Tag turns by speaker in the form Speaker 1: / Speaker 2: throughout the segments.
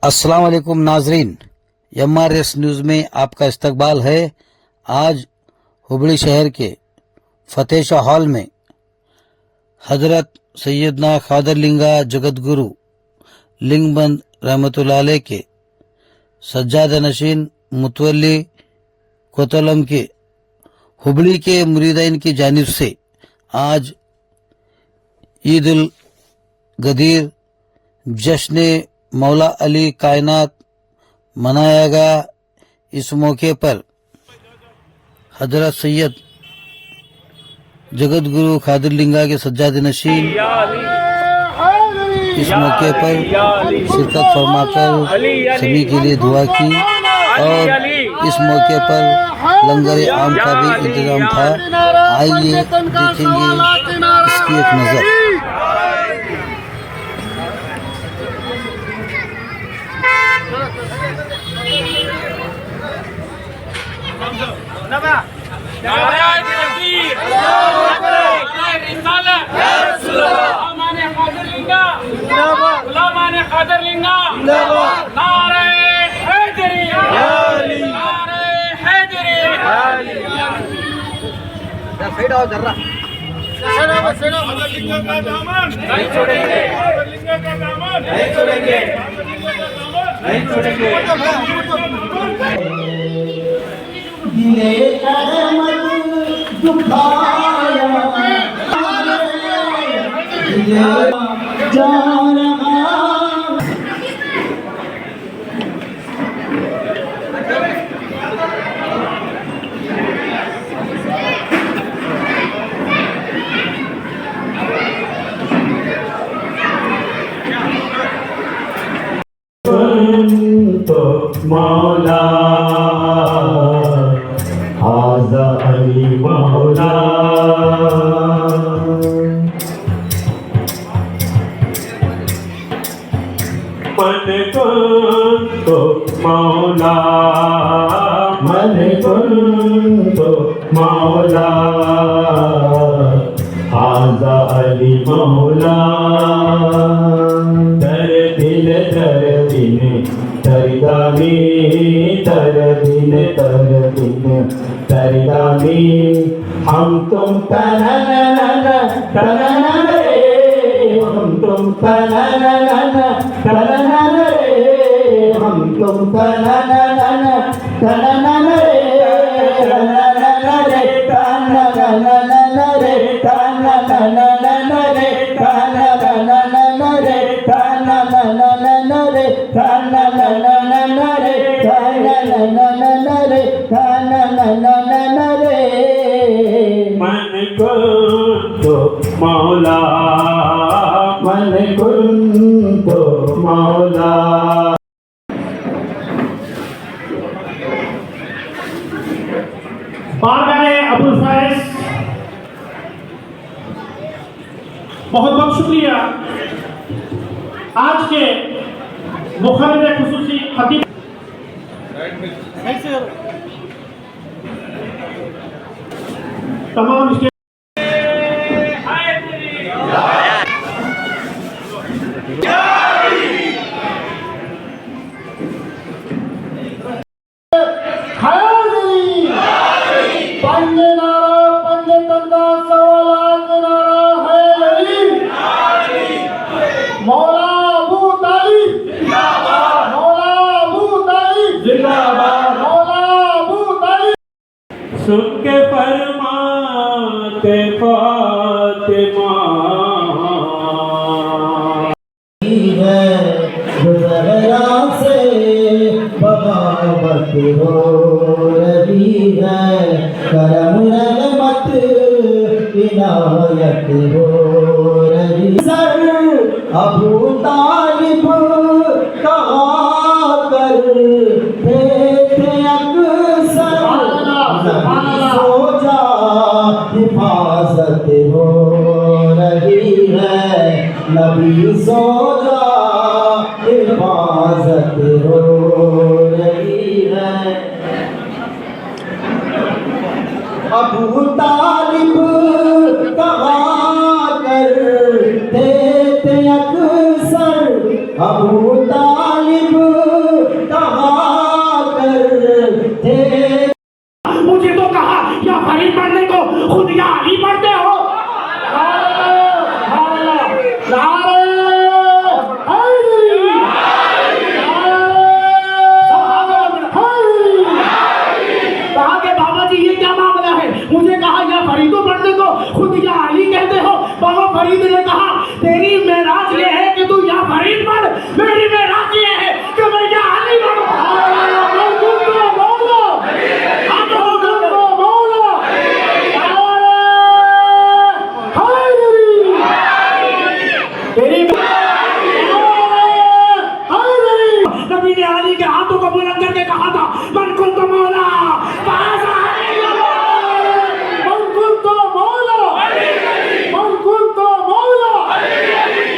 Speaker 1: अस्सलाम वालेकुम नाजरीन, MRS न्यूज़ में आपका इस्तकबाल है। आज हुबली शहर के फतेह शाह हॉल में हजरत सैयदना खादरलिंगा जगतगुरु लिंगबंद रहमतुल्लाह अलैह के सज्जाद नशीन मुतवल्ली कोतलम के हुबली के मुरीदाइन की जानिब से आज ईद उल गदीर जश्न मौला अली कायनात मनाया गया। इस मौके पर हजरत सैयद जगत गुरु खादरलिंगा के सज्जाद नशीन इस मौके पर शिरकत फरमाकर सभी के लिए दुआ की और इस मौके पर लंगर आम का भी इंतजाम था। आइए देखेंगे इसकी एक नज़र।
Speaker 2: मौला हाज़ा अली मौला मन कुंतो मौला मन कुंतो मौला हाज़ा अली मौला दर दिल तरदानी तरदानी हम तुम तननन तननन रे हम तुम तननन तननन रे हम तुम तननन तननन रे तननन रे तननन रे तननन रे तननन रे तननन रे तननन रे तननन रे तननन रे मन कुंतो मौला मन कुंतो मौला।
Speaker 3: बारगाहे अबुल फैज बहुत बहुत शुक्रिया। आज के मुखर्रर खुसूसी खतीब तमाम
Speaker 2: सुन के फरमाते फातिमा
Speaker 4: है गुज़रा से बगावत हो रही है करम रहमत इनायत हो रही सर अबू तालिब कहा करते थे अक्सर सो जा हिफाजत हो रही है नबी सो जा हिफाजत हो रही है। अबू तालिब कहा करते थे अक्सर अबू तालिब
Speaker 3: خود یا علی پڑھتے ہو؟ کہا کہ بابا جی یہ کیا معاملہ ہے؟ مجھے کہا یا فریدو پڑھنے کو خود یا علی کہتے ہو؟ بابا فرید نے کہا تیری معراج یہ ہے کہ تو یا فرید پڑھ، میری معراج یہ ہے کہ میں یا علی پڑھوں۔ نبی نے علی کے ہاتھوں کو بلند کر کے کہا تھا من کنت مولا فہذا علی، من کنت مولا، من کنت مولا،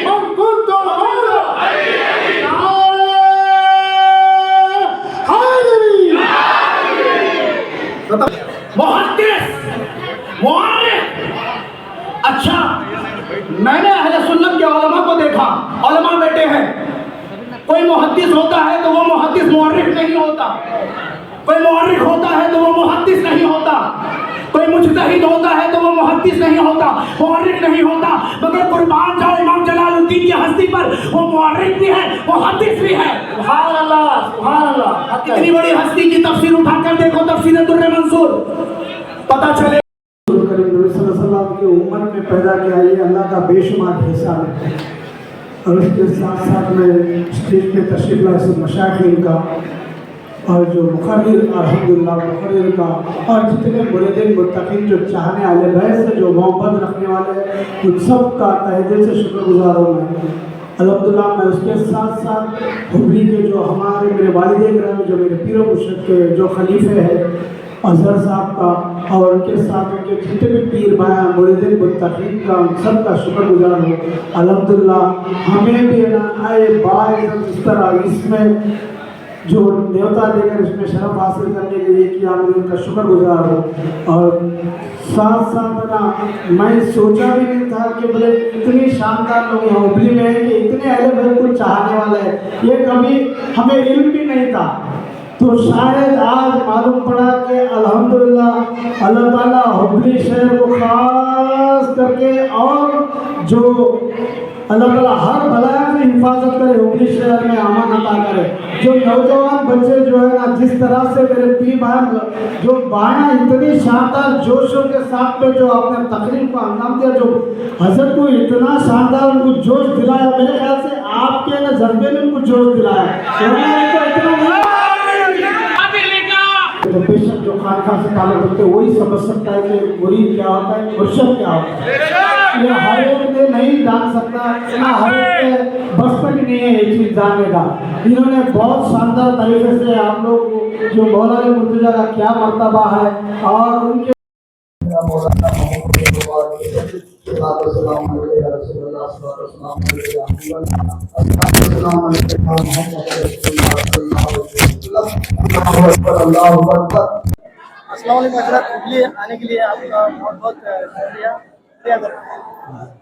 Speaker 3: من کنت مولا، محدث مورخ۔ اچھا میں نے اہل سنت کے علماء کو دیکھا، علماء بیٹے ہیں، کوئی محدث ہوتا ہے تو وہ محدث مورخ نہیں ہوتا، کوئی مورخ ہوتا ہے تو وہ محدث نہیں ہوتا، کوئی مجتہد ہوتا ہے تو وہ محدث نہیں ہوتا، مورخ نہیں ہوتا، مگر قربان جاؤ امام جلال الدین کی ہستی پر، وہ مورخ بھی ہے، محدث بھی ہے۔ سبحان اللہ، سبحان اللہ۔ اتنی بڑی ہستی کی تفسیر اٹھا کر دیکھو، تفسیر در منصور، پتہ چلے
Speaker 5: کریم نبی صلی اللہ علیہ وسلم کی امت میں پیدا کیا، یہ اللہ کا بے شمار احسان ہے۔ اور اس کے ساتھ ساتھ میں اسٹیج پہ تشریف لائے سب مشائخین کا اور جو مقرر الحمدللہ مقرر کا اور جتنے مریدین متقین جو چاہنے والے بیت سے جو محبت رکھنے والے ان سب کا تہ دل سے شکر گزار ہوں میں الحمدللہ۔ میں اس کے ساتھ ساتھ حبلی کے جو ہمارے میرے والد کرام جو میرے پیر و مرشد کے جو خلیفے ہیں اظہر صاحب کا اور ان کے ساتھ ان کے جتنے بھی پیر بھائی مریدین متقین کا ان سب کا شکر گزار ہوں الحمدللہ۔ ہمیں بھی آئے باعث اس طرح اس میں جو نیوتا دے کر اس میں شرف حاصل کرنے کے لیے کیا، میں ان کا شکر گزار ہوں۔ اور ساتھ ساتھ میں سوچا بھی نہیں تھا کہ بولے اتنی شاندار لوگ یہاں حبلی میں ہیں کہ اتنے اہل بیت کو چاہنے والے ہیں، یہ کبھی ہمیں علم بھی نہیں تھا۔ تو شاید آج معلوم پڑا کہ الحمدللہ اللہ تعالیٰ حبلی شہر کو خاص کر کے اور جو اللہ تعالیٰ ہر بلا سے حفاظت کرے، حبلی شہر میں امان عطا کرے۔ جو نوجوان بچے جو ہے نا جس طرح سے میرے پیر بھائی جو بائیں اتنی شاندار جوشوں کے ساتھ میں جو آپ نے تقریب کو انجام دیا، جو حضرت کو اتنا شاندار ان کو جوش دلایا، میرے خیال سے آپ کے ضربے نے ان کو جوش دلایا۔ بے شک جو خانقاہ سے تعلق رکھتے وہی سمجھ سکتا ہے کہ مرید کیا ہوتا ہے، مرشد کیا ہوتا ہے۔ یہ ہر ایک نے نہیں جان سکتا، نہ ہر ایک کے بس تک نہیں ہے یہ چیز جاننے کا۔ انہوں نے بہت شاندار طریقے سے آپ لوگ جو مولانا مرتضیٰ کا کیا مرتبہ ہے اور ان کے
Speaker 6: السلام علیکم حضرت، حبلی آنے کے لیے آپ کا بہت بہت شکریہ۔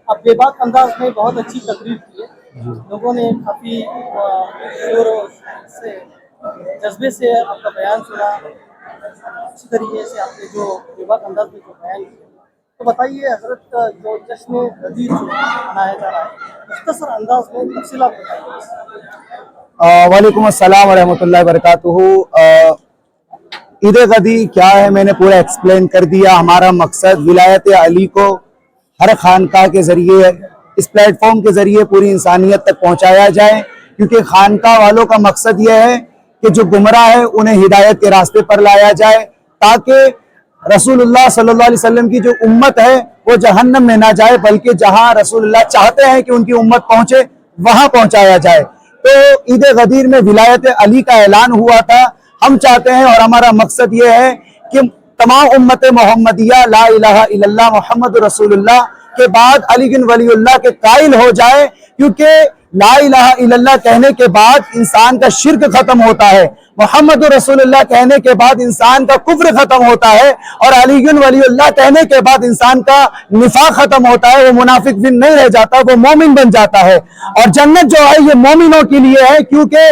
Speaker 6: آپ بے باک انداز میں بہت اچھی تقریر کی ہے، لوگوں نے کافی شور سے جذبے سے آپ کا بیان سنا، اچھی طریقے سے آپ نے جو بے باک انداز میں جو بیان کیا۔ تو بتائیے حضرت کا جو جشن غدیر جو منایا جا رہا ہے مختصر انداز میں تفصیلات بتائیے۔
Speaker 7: وعلیکم السلام ورحمۃ اللہ وبرکاتہ۔ عید غدیر کیا ہے میں نے پورا ایکسپلین کر دیا۔ ہمارا مقصد ولایت علی کو ہر خانقاہ کے ذریعے اس پلیٹ فارم کے ذریعے پوری انسانیت تک پہنچایا جائے، کیونکہ خانقاہ والوں کا مقصد یہ ہے کہ جو گمراہ ہے انہیں ہدایت کے راستے پر لایا جائے، تاکہ رسول اللہ صلی اللہ علیہ وسلم کی جو امت ہے وہ جہنم میں نہ جائے، بلکہ جہاں رسول اللہ چاہتے ہیں کہ ان کی امت پہنچے وہاں پہنچایا جائے۔ تو عید غدیر میں ولایت علی کا اعلان ہوا تھا۔ ہم چاہتے ہیں اور ہمارا مقصد یہ ہے کہ تمام امت محمدیہ لا الہ الا اللہ محمد رسول اللہ کے بعد علی بن ولی اللہ کے قائل ہو جائے، کیونکہ لا الہ الا اللہ کہنے کے بعد انسان کا شرک ختم ہوتا ہے، محمد रसूलुल्लाह कहने के बाद इंसान का कुफ्र खत्म होता है और अलीयुन वलीउल्लाह कहने के बाद इंसान का निफाक खत्म होता है, वो मुनाफिक भी नहीं रह जाता, वो मोमिन बन जाता है। और जन्नत जो है ये मोमिनों के लिए है, क्योंकि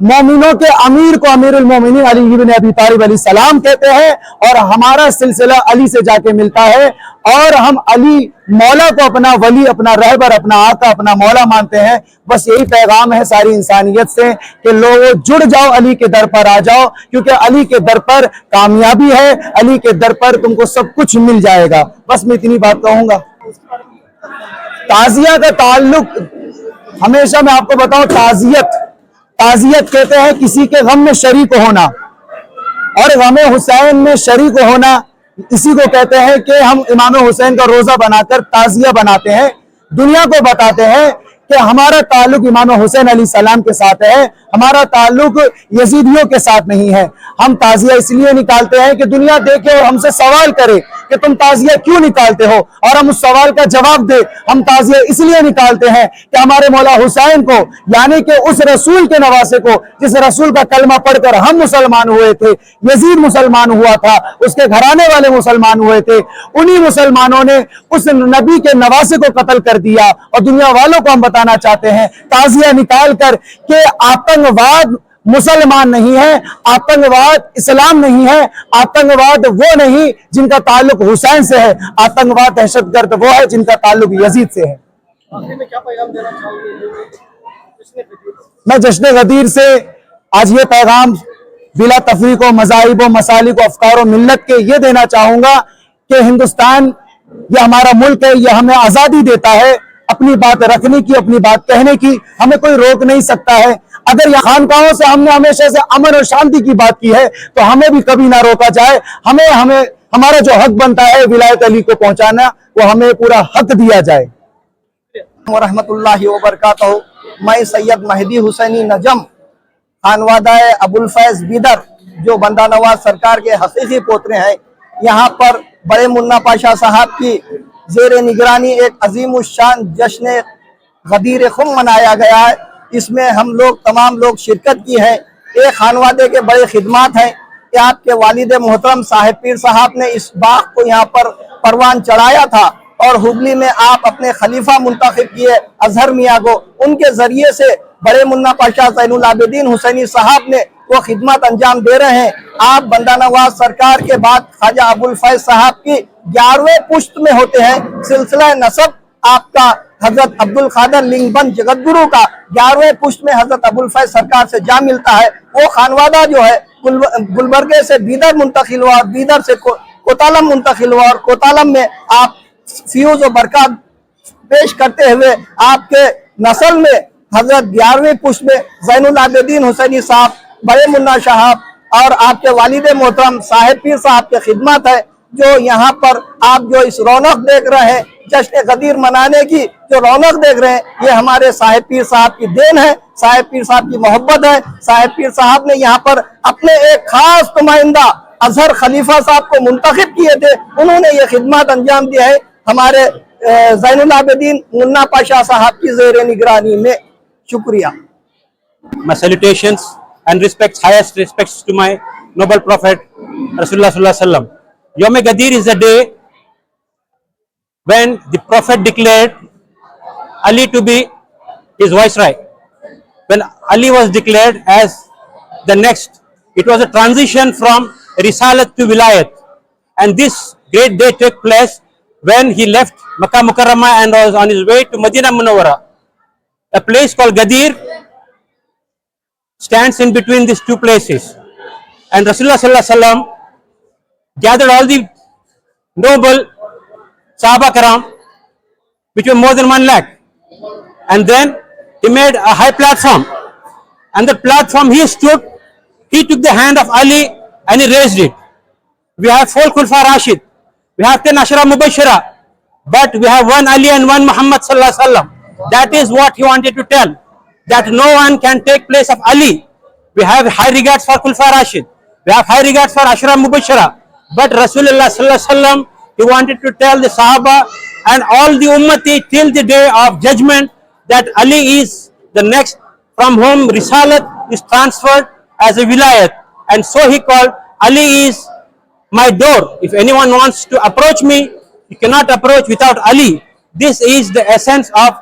Speaker 7: मोमिनों के अमीर को अमीरुल मोमिनीन अली इब्न अबी तालिब अलैहिस्सलाम कहते हैं और हमारा सिलसिला अली से जाके मिलता है और हम अली मौला को अपना वली, अपना रहबर, अपना आका, अपना मौला मानते हैं। बस यही पैगाम है सारी इंसानियत से कि लोगों जुड़ जाओ, अली के दर पर आ जाओ, क्योंकि अली के दर पर कामयाबी है, अली के दर पर तुमको सब कुछ मिल जाएगा। बस मैं इतनी बात कहूंगा। ताजिया का ताल्लुक हमेशा मैं आपको बताऊं, ताजियत कहते हैं किसी के गम में शरीक होना, और गम हुसैन में शरीक होना इसी को कहते हैं कि हम इमाम हुसैन का रोजा बनाकर ताजिया बनाते हैं, दुनिया को बताते हैं कि हमारा ताल्लुक इमाम हुसैन अलैहि सलाम के साथ है, हमारा ताल्लुक यजीदियों के साथ नहीं है। हम ताजिया इसलिए निकालते हैं कि दुनिया देखे और हमसे सवाल करे कि तुम ताजिया क्यों निकालते हो, और हम उस सवाल का जवाब दे। हम ताजिया इसलिए निकालते हैं कि हमारे मौला हुसैन को, यानी कि उस रसूल के नवासे को जिस रसूल का कलमा पढ़कर हम मुसलमान हुए थे, यजीद मुसलमान हुआ था, उसके घराने वाले मुसलमान हुए थे, उन्हीं मुसलमानों ने उस नबी के नवासे को कत्ल कर दिया। और दुनिया वालों को हम बताना चाहते हैं ताजिया निकाल कर कि आतंकवाद मुसलमान नहीं है, आतंकवाद इस्लाम नहीं है, आतंकवाद वो नहीं जिनका ताल्लुक हुसैन से है, आतंकवाद दहशतगर्द वो है जिनका ताल्लुक यजीद से है।
Speaker 6: आखिर में क्या पैगाम देना चाहोगे?
Speaker 7: मैं जश्न गदीर से आज ये पैगाम बिला तफरीक व मज़ाहिब व मसालिक व अफकार व मिल्लत के ये देना चाहूंगा कि हिंदुस्तान ये हमारा मुल्क है, ये हमें आज़ादी देता है अपनी बात रखने की, अपनी बात कहने की, हमें कोई रोक नहीं सकता है। अगर यह खानकाहों से हमने हमेशा से अमन और शांति की बात की है तो हमें भी कभी ना रोका जाए। हमें हमारा जो हक बनता है विलायत अली को पहुंचाना, वो हमें पूरा हक दिया जाए।
Speaker 3: वरहमतुल्लाहि वबरकातहू। मैं सैयद महदी हुसैनी नजम खानवादा अबुल फैज बिदर, जो बंदा नवाज सरकार के हकीकी पोतरे हैं, यहाँ पर बड़े मुन्ना पाशा साहब की जेर निगरानी एक अजीम शान जश्न गदीर खुम मनाया गया है। इसमें हम लोग तमाम लोग शिरकत की है। एक खानवादे के बड़े खिदमात हैं कि आपके वालिद मोहतरम साहिब पीर साहब ने इस बाग को यहाँ पर परवान चढ़ाया था और हुगली में आप अपने खलीफा मुंतखब किए अजहर मियाँ को, उनके जरिए से बड़े मुन्ना पाशा ज़ैनुल आबिदीन हुसैनी साहब ने वो खिदमत अंजाम दे रहे हैं। आप बंदा नवाज सरकार के बाद ख्वाजा अबुल फैज साहब की 11वें पुश्त में होते हैं। सिलसिला नसब आपका हजरत अब्दुल खादर लिंगबंद जगतगुरु का 11वें पुश्त में हजरत अबुल फैज सरकार से जा मिलता है। वो खानवादा जो है गुलबर्गे से बीदर मुंतकिल हुआ और बीदर से कोतालम मुंतकिल हुआ और कोतालम में आप फ्यूज और बरकत पेश करते हुए आपके नस्ल में हजरत 11वीं पुश्त में ज़ैनुल आबिदीन हुसैनी साहब, बड़े मुन्ना साहब और आपके वालिद मोहतरम साहिब पीर साहब के खिदमत है। जो यहाँ पर आप जो इस रौनक देख रहे हैं, जश्न गदीर मनाने की जो रौनक देख रहे हैं, ये हमारे साहिब पीर साहब की देन है, साहिब पीर साहब की मोहब्बत है। साहिब पीर साहब ने यहाँ पर अपने एक खास नुमाइंदा अजहर खलीफा साहब को मुंतखब किए थे, उन्होंने ये खिदमत अंजाम दिया है हमारे ज़ैनुल आबिदीन मुन्ना पाशा साहब की ज़ेर निगरानी में। शुक्रिया।
Speaker 8: My salutations and respects, highest respects to my noble prophet Rasulullah sallallahu alaihi wasallam. Yom Gadir is the day when the prophet declared Ali to be his viceroy. When Ali was declared as the next, it was a transition from Risalat to Wilayat, and this great day took place when he left Makkah Mukarramah and was on his way to Madinah Munawwara. A place called Gadir stands in between these two places, and Rasulullah sallallahu alaihi wasallam gathered all the noble Sahaba Karam, which were more than 1 lakh, and then he made a high platform, and the platform he stood, he took the hand of Ali and he raised it. We have 4 Khulafa Rashid, we have 10 Ashara Mubashira, but we have 1 Ali and 1 Muhammad sallallahu alaihi wasallam. That is what he wanted to tell, that no one can take place of Ali. We have high regards for Khulafa Rashid, we have high regards for Ashara Mubashira, but Rasulullah sallallahu alaihi wasallam, he wanted to tell the Sahaba and all the Ummati till the day of judgment that Ali is the next from whom Risalat is transferred as a wilayat, and so he called Ali is my door. If anyone wants to approach me, you cannot approach without Ali. This is the essence of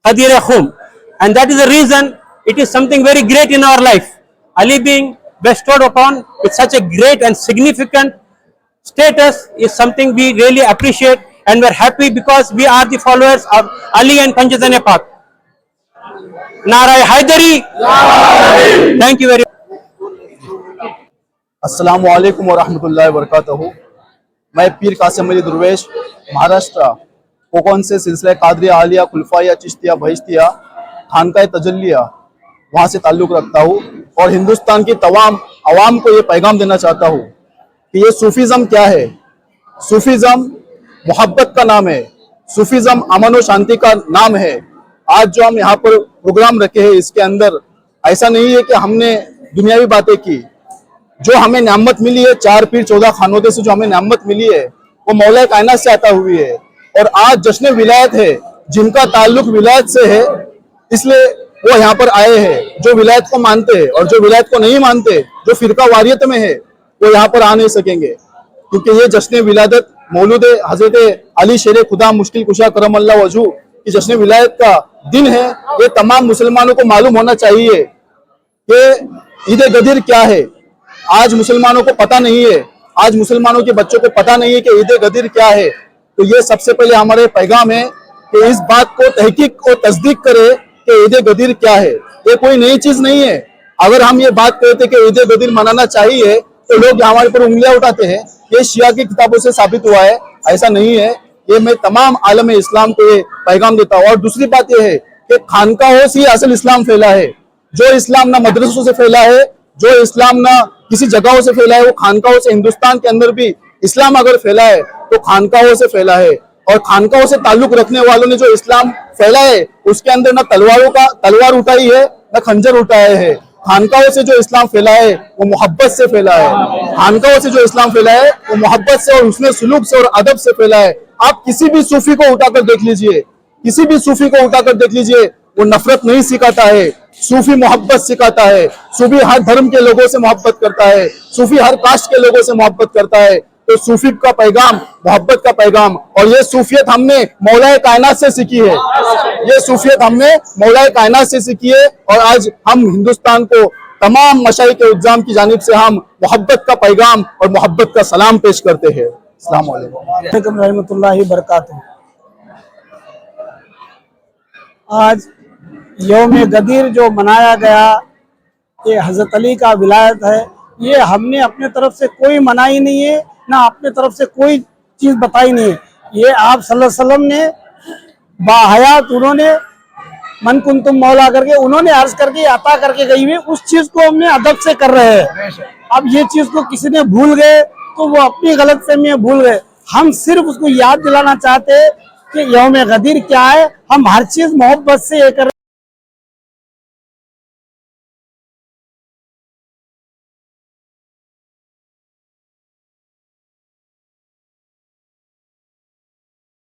Speaker 8: Ghadir Khum, and that is the reason it is something very great in our life. Ali being bestowed upon with such a great and significant status is something we really appreciate, and we're happy because we are the followers of Ali and Panjatan Pak. Narai Haidari. Thank you very much.
Speaker 7: अस्सलामु अलैकुम व रहमतुल्लाहि व बरकातहू। मैं पीर कासिम अली दुर्वेश महाराष्ट्र कोकण से सिलसिला कादरिया आलिया खुलफाया चिश्तिया बहिश्तिया खानका तजल्लिया वहाँ से ताल्लुक़ रखता हूँ और हिंदुस्तान की तमाम आवाम को ये पैगाम देना चाहता हूँ कि ये सूफीज़म क्या है। सूफीज़म मोहब्बत का नाम है, सूफीज़म अमन व शांति का नाम है। आज जो हम यहाँ पर प्रोग्राम रखे हैं इसके अंदर ऐसा नहीं है कि हमने दुनियावी बातें की। जो हमें नेमत मिली है 4 पीर 14 खानोदे से जो हमें नेमत मिली है वो मौला कायनात से आता हुई है, और आज जश्न विलायत है जिनका ताल्लुक विलायत से है, इसलिए वो यहाँ पर आए हैं। जो विलायत को मानते हैं और जो विलायत को नहीं मानते, जो फिरका वारियत में है, वो यहाँ पर आ नहीं सकेंगे, क्योंकि ये जश्न विलादत मौलूद हजरत अली शेर खुदा मुश्किल कुशा करम अल्लाह वजू की जश्न विलायत का दिन है। ये तमाम मुसलमानों को मालूम होना चाहिए कि ईद गदीर क्या है। आज मुसलमानों को पता नहीं है, आज मुसलमानों के बच्चों को पता नहीं है कि ईद गदीर क्या है। तो ये सबसे पहले हमारे पैगाम है कि इस बात को तहकीक और तस्दीक करे कि ईद गदीर क्या है। ये कोई नई चीज नहीं है। अगर हम ये बात कहते कि ईद गदीर मनाना चाहिए तो लोग हमारे पर उंगलियां उठाते हैं। ये शिया की किताबों से साबित हुआ है, ऐसा नहीं है। ये मैं तमाम आलम इस्लाम को ये पैगाम देता हूँ। और दूसरी बात ये है कि खानकाहों से असल इस्लाम फैला है। जो इस्लाम ना मदरसों से फैला है, जो इस्लाम ना किसी जगहों से फैला है, वो खानकाहों से, हिंदुस्तान के अंदर भी इस्लाम अगर फैला है तो खानकाहों से फैला है। और खानकाहों से ताल्लुक रखने वालों ने जो इस्लाम फैला है उसके अंदर ना तलवार उठाई है, ना खंजर उठाए है। खानकाहों से जो इस्लाम फैला है वो मोहब्बत से फैला है। खानकाहों से जो इस्लाम फैला है वो मोहब्बत से और उसमें सुलूक से और अदब से फैला है। आप किसी भी सूफी को उठाकर देख लीजिए, किसी भी सूफी को उठाकर देख लीजिए, वो नफरत नहीं सिखाता है, सूफी मोहब्बत सिखाता है। सूफी हर धर्म के लोगों से मोहब्बत करता है, सूफी हर कास्ट के लोगों से मोहब्बत करता है। तो सूफी का पैगाम मोहब्बत का पैगाम, और ये सूफियत हमने मौला कायनात से सीखी है। ये सूफियत हमने मौला कायनात से सीखी है। और आज हम हिंदुस्तान को तमाम मशाइख के उज्जाम की जानिब से हम मोहब्बत का पैगाम और मोहब्बत का सलाम पेश करते हैं। अस्सलाम वालेकुम
Speaker 5: रहमतुल्लाहि बरकातहू। आज यौम गदीर जो मनाया गया, ये हजरत अली का विलायत है। ये हमने अपने तरफ से कोई मनाई नहीं है, ना अपने तरफ से कोई चीज बताई नहीं है। ये आप सल्लल्लाहु अलैहि वसल्लम ने बाहयात उन्होंने मन कुंतुम मौला करके उन्होंने अर्ज करके अता करके गई हुई, उस चीज को हमने अदब से कर रहे हैं। अब ये चीज को किसी ने भूल गए तो वो अपनी गलतफहमी में भूल गए। हम सिर्फ उसको याद दिलाना चाहते हैं कि यौम गदीर क्या है। हम हर चीज मोहब्बत से ये कर